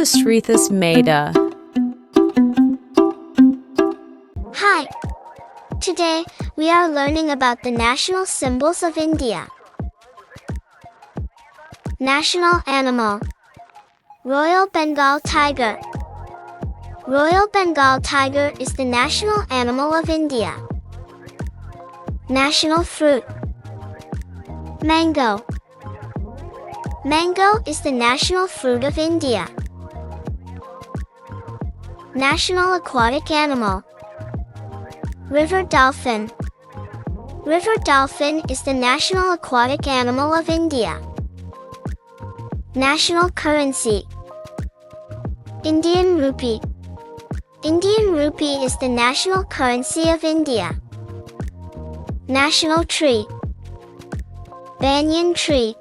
Srithas Meda. Hi! Today, we are learning about the national symbols of India. National animal: Royal Bengal Tiger. Royal Bengal Tiger is the national animal of India. National fruit: mango. Mango is the national fruit of India. National aquatic animal: river dolphin. River dolphin is the national aquatic animal of India. National currency: Indian rupee. Indian rupee is the national currency of India. National tree: banyan tree.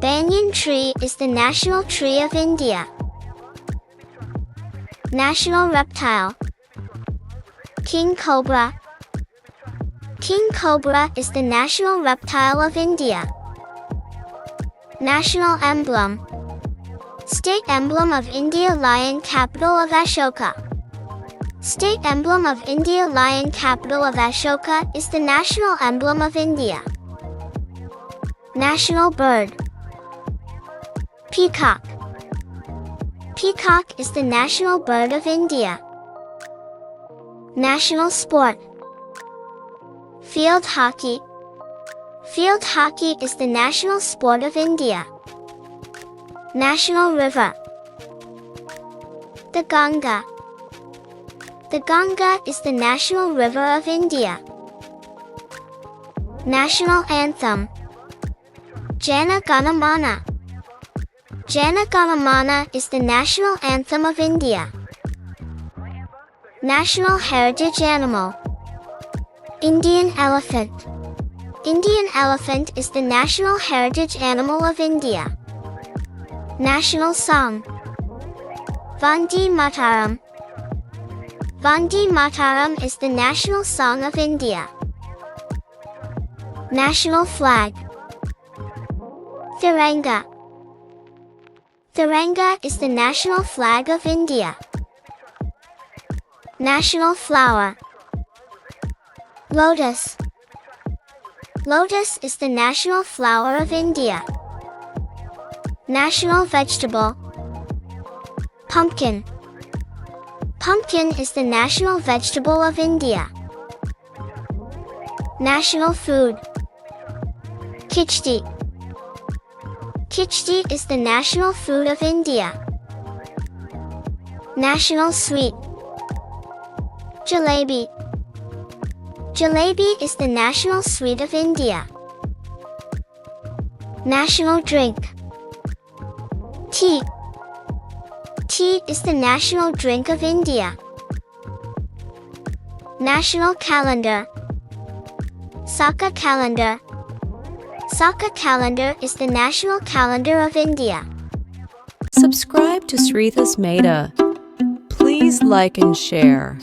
Banyan tree is the national tree of India. National reptile: king cobra. King cobra is the national reptile of India. National emblem: state emblem of India, lion, capital of Ashoka. State emblem of India, lion, capital of Ashoka is the national emblem of India. National bird: peacock. Peacock is the national bird of India. National sport: field hockey. Field hockey is the national sport of India. National river: the Ganga. The Ganga is the national river of India. National anthem: Jana Gana Mana. Jana Gana Mana is the national anthem of India. National heritage animal: Indian elephant. Indian elephant is the national heritage animal of India. National song: Vande Mataram. Vande Mataram is the national song of India. National flag: Tiranga. Tiranga is the national flag of India. National flower: lotus. Lotus is the national flower of India. National vegetable: pumpkin. Pumpkin is the national vegetable of India. National food: khichdi. Khichdi is the national food of India. National sweet: jalebi. Jalebi is the national sweet of India. National drink: tea. Tea is the national drink of India. National calendar: Saka calendar. Saka calendar is the national calendar of India. Subscribe to Srithas Meda. Please like and share.